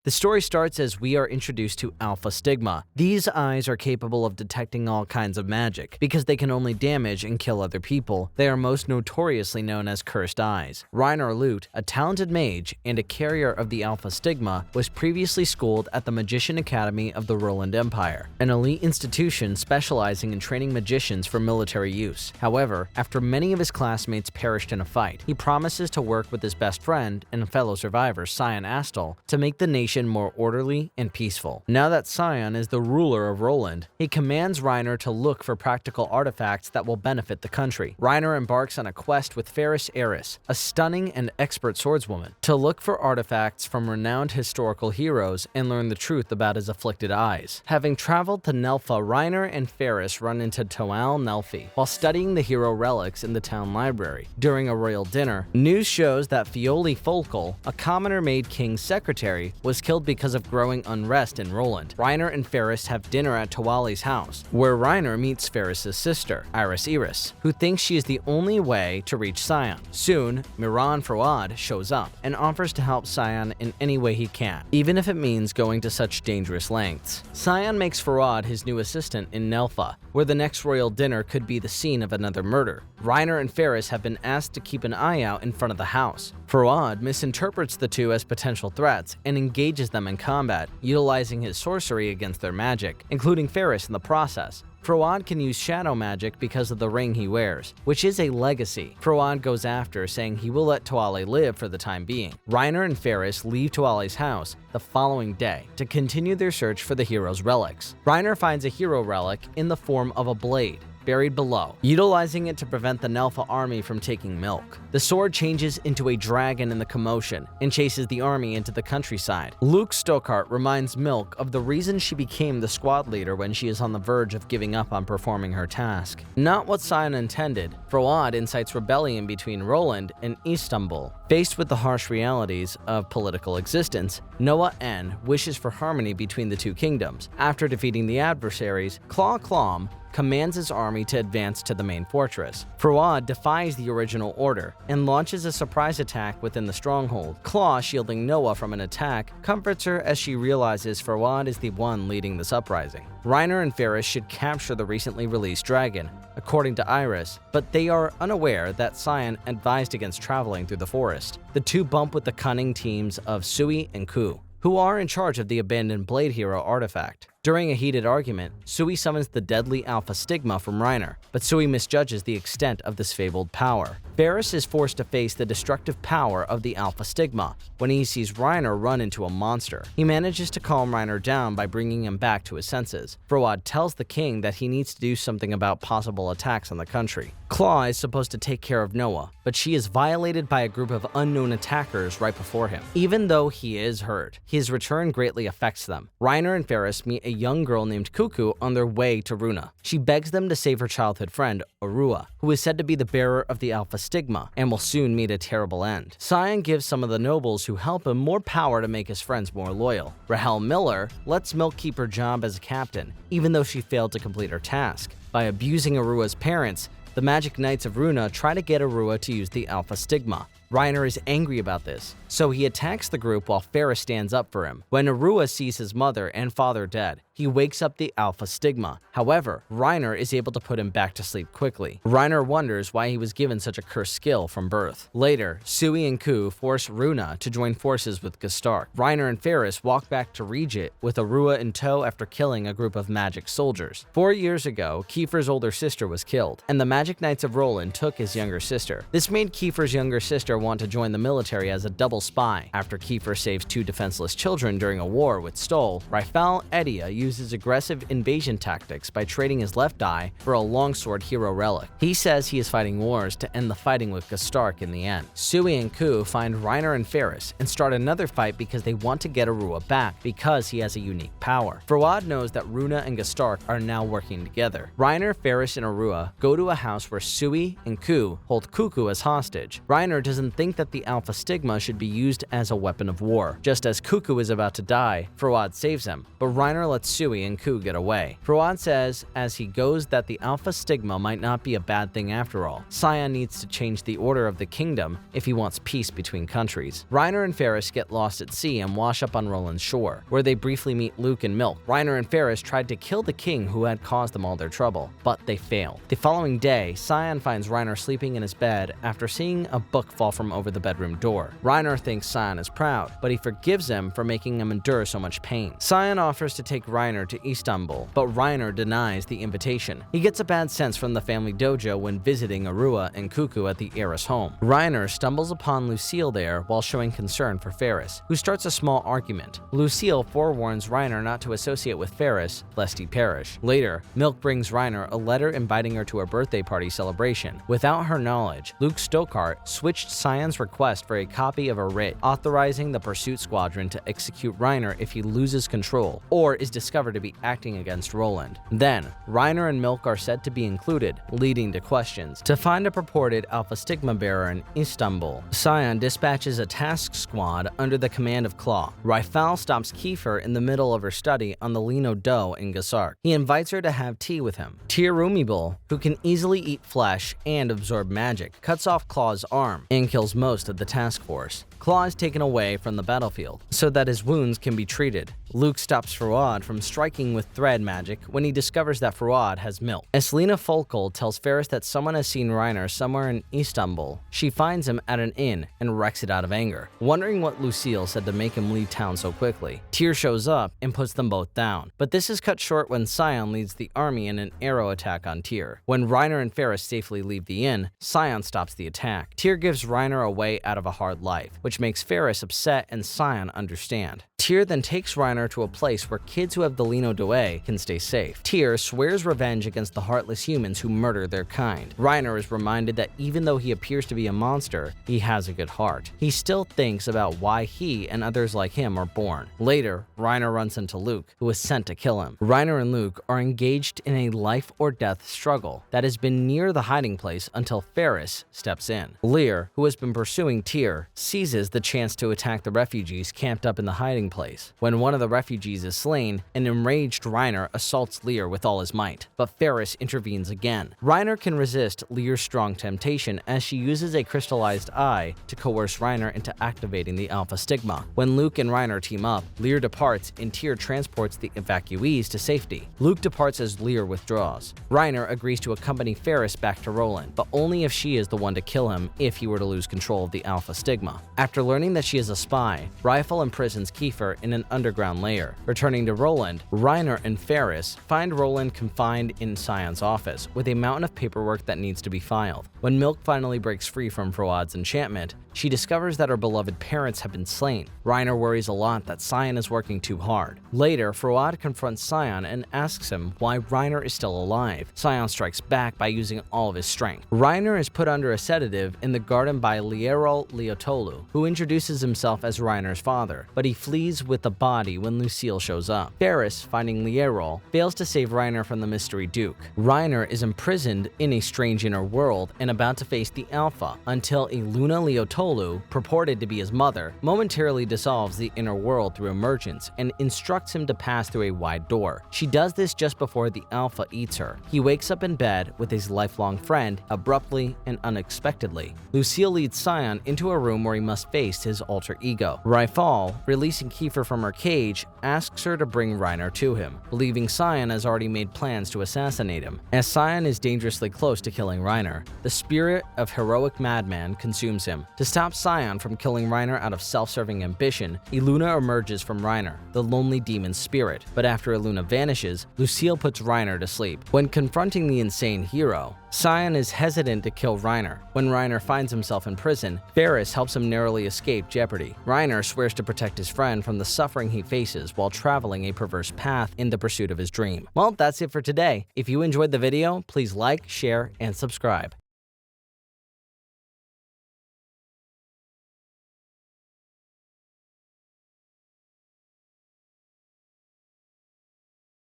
The story starts as we are introduced to Alpha Stigma. These eyes are capable of detecting all kinds of magic. Because they can only damage and kill other people, they are most notoriously known as Cursed Eyes. Reiner Lute, a talented mage and a carrier of the Alpha Stigma, was previously schooled at the Magician Academy of the Roland Empire, an elite institution specializing in training magicians for military use. However, after many of his classmates perished in a fight, he promises to work with his best friend and fellow survivor, Scion Astal, to make the nation more orderly and peaceful. Now that Scion is the ruler of Roland, he commands Reiner to look for practical artifacts that will benefit the country. Reiner embarks on a quest with Ferris Eris, a stunning and expert swordswoman, to look for artifacts from renowned historical heroes and learn the truth about his afflicted eyes. Having traveled to Nilfa, Reiner and Ferris run into Toal Nelfi while studying the hero relics in the town library. During a royal dinner, news shows that Fioli Folkel, a commoner made king's secretary, was killed because of growing unrest in Roland. Reiner and Ferris have dinner at Toali's house, where Reiner meets Ferris' sister, Iris Eris, who thinks she is the only way to reach Scion. Soon, Miran Fouad shows up and offers to help Scion in any way he can, even if it means going to such dangerous lengths. Scion makes Fouad his new assistant in Nilfa, where the next royal dinner could be the scene of another murder. Reiner and Ferris have been asked to keep an eye out in front of the house. Fouad misinterprets the two as potential threats and engages them in combat, utilizing his sorcery against their magic, including Ferris in the process. Fouad can use shadow magic because of the ring he wears, which is a legacy. Fouad goes after, saying he will let Toale live for the time being. Reiner and Ferris leave Toale's house the following day to continue their search for the hero's relics. Reiner finds a hero relic in the form of a blade buried below, utilizing it to prevent the Nilfa army from taking milk. The sword changes into a dragon in the commotion and chases the army into the countryside. Luke Stockhart reminds Milk of the reason she became the squad leader when she is on the verge of giving up on performing her task. Not what Scion intended, Fouad incites rebellion between Roland and Istanbul. Faced with the harsh realities of political existence, Noah N wishes for harmony between the two kingdoms. After defeating the adversaries, Claw Clom commands his army to advance to the main fortress. Fouad defies the original order and launches a surprise attack within the stronghold. Claw, shielding Noah from an attack, comforts her as she realizes Fouad is the one leading this uprising. Reiner and Ferris should capture the recently released dragon, according to Iris, but they are unaware that Scion advised against traveling through the forest. The two bump with the cunning teams of Sui and Ku, who are in charge of the abandoned Blade Hero artifact. During a heated argument, Sui summons the deadly Alpha Stigma from Reiner, but Sui misjudges the extent of this fabled power. Ferris is forced to face the destructive power of the Alpha Stigma when he sees Reiner run into a monster. He manages to calm Reiner down by bringing him back to his senses. Fouad tells the king that he needs to do something about possible attacks on the country. Claw is supposed to take care of Noah, but she is violated by a group of unknown attackers right before him. Even though he is hurt, his return greatly affects them. Reiner and Ferris meet a young girl named Cuckoo on their way to Runa. She begs them to save her childhood friend, Arua, who is said to be the bearer of the Alpha Stigma and will soon meet a terrible end. Scion gives some of the nobles who help him more power to make his friends more loyal. Rahel Miller lets Milk keep her job as a captain, even though she failed to complete her task. By abusing Arua's parents, the Magic Knights of Runa try to get Arua to use the Alpha Stigma. Reiner is angry about this, so he attacks the group while Ferris stands up for him. When Arua sees his mother and father dead, he wakes up the Alpha Stigma. However, Reiner is able to put him back to sleep quickly. Reiner wonders why he was given such a cursed skill from birth. Later, Sui and Ku force Runa to join forces with Gestark. Reiner and Ferris walk back to Regit with Arua in tow after killing a group of magic soldiers. 4 years ago, Kiefer's older sister was killed, and the Magic Knights of Roland took his younger sister. This made Kiefer's younger sister want to join the military as a double spy. After Kiefer saves 2 defenseless children during a war with Stoll, Raifal Edia uses aggressive invasion tactics by trading his left eye for a longsword hero relic. He says he is fighting wars to end the fighting with Gestark in the end. Sui and Ku find Reiner and Ferris and start another fight because they want to get Arua back because he has a unique power. Fouad knows that Runa and Gestark are now working together. Reiner, Ferris, and Arua go to a house where Sui and Ku hold Cuckoo as hostage. Reiner doesn't think that the Alpha Stigma should be used as a weapon of war. Just as Cuckoo is about to die, Fawad saves him, but Reiner lets Sui and Ku get away. Fawad says as he goes that the Alpha Stigma might not be a bad thing after all. Sion needs to change the order of the kingdom if he wants peace between countries. Reiner and Ferris get lost at sea and wash up on Roland's shore, where they briefly meet Luke and Milk. Reiner and Ferris tried to kill the king who had caused them all their trouble, but they failed. The following day, Sion finds Reiner sleeping in his bed after seeing a book fall from over the bedroom door. Reiner thinks Sion is proud, but he forgives him for making him endure so much pain. Sion offers to take Reiner to Istanbul, but Reiner denies the invitation. He gets a bad sense from the family dojo when visiting Arua and Cuckoo at the heiress home. Reiner stumbles upon Lucille there while showing concern for Ferris, who starts a small argument. Lucille forewarns Reiner not to associate with Ferris, lest he perish. Later, Milk brings Reiner a letter inviting her to a birthday party celebration. Without her knowledge, Luke Stokart switched Sion's request for a copy of a writ authorizing the pursuit squadron to execute Reiner if he loses control or is discovered to be acting against Roland. Then, Reiner and Milk are said to be included, leading to questions. To find a purported Alpha Stigma bearer in Istanbul, Sion dispatches a task squad under the command of Claw. Raifal stops Kiefer in the middle of her study on the Lino Do in Gasark. He invites her to have tea with him. Tyr Rumibul, who can easily eat flesh and absorb magic, cuts off Claw's arm and kills most of the task force. Claw is taken away from the battlefield so that his wounds can be treated. Luke stops Fawad from striking with thread magic when he discovers that Fawad has milk. Eslina Folkel tells Ferris that someone has seen Reiner somewhere in Istanbul. She finds him at an inn and wrecks it out of anger, wondering what Lucille said to make him leave town so quickly. Tyr shows up and puts them both down, but this is cut short when Sion leads the army in an arrow attack on Tyr. When Reiner and Ferris safely leave the inn, Sion stops the attack. Tyr gives Reiner a way out of a hard life, which makes Ferris upset and Sion understand. Tyr then takes Reiner to a place where kids who have the Lino Doe can stay safe. Tyr swears revenge against the heartless humans who murder their kind. Reiner is reminded that even though he appears to be a monster, he has a good heart. He still thinks about why he and others like him are born. Later, Reiner runs into Luke, who is sent to kill him. Reiner and Luke are engaged in a life or death struggle that has been near the hiding place until Ferris steps in. Lear, who has been pursuing Tyr, seizes the chance to attack the refugees camped up in the hiding place. When one of the refugees is slain, an enraged Reiner assaults Lear with all his might, but Ferris intervenes again. Reiner can resist Lear's strong temptation as she uses a crystallized eye to coerce Reiner into activating the Alpha Stigma. When Luke and Reiner team up, Lear departs and Tyr transports the evacuees to safety. Luke departs as Lear withdraws. Reiner agrees to accompany Ferris back to Roland, but only if she is the one to kill him if he were to lose control of the Alpha Stigma. After learning that she is a spy, Raifal imprisons Kiefer in an underground lair. Returning to Roland, Reiner and Ferris find Roland confined in Sion's office with a mountain of paperwork that needs to be filed. When Milk finally breaks free from Fawad's enchantment, she discovers that her beloved parents have been slain. Reiner worries a lot that Sion is working too hard. Later, Fawad confronts Sion and asks him why Reiner is still alive. Sion strikes back by using all of his strength. Reiner is put under a sedative in the garden by Lierol Leotolu, who introduces himself as Reiner's father, but he flees with the body when Lucille shows up. Ferris, finding Lierol, fails to save Reiner from the Mystery Duke. Reiner is imprisoned in a strange inner world and about to face the Alpha until Iluna Leotolu, purported to be his mother, momentarily dissolves the inner world through emergence and instructs him to pass through a wide door. She does this just before the Alpha eats her. He wakes up in bed with his lifelong friend abruptly and unexpectedly. Lucille leads Sion into a room where he must face his alter ego. Raifal, releasing Kiefer from her cage, asks her to bring Reiner to him, believing Sion has already made plans to assassinate him. As Sion is dangerously close to killing Reiner, the spirit of heroic madman consumes him. To stop Sion from killing Reiner out of self-serving ambition, Iluna emerges from Reiner, the lonely demon spirit, but after Iluna vanishes, Lucille puts Reiner to sleep. When confronting the insane hero, Sion is hesitant to kill Reiner. When Reiner finds himself in prison, Ferris helps him narrowly escape jeopardy. Reiner swears to protect his friend from the suffering he faces while traveling a perverse path in the pursuit of his dream. Well, that's it for today. If you enjoyed the video, please like, share, and subscribe.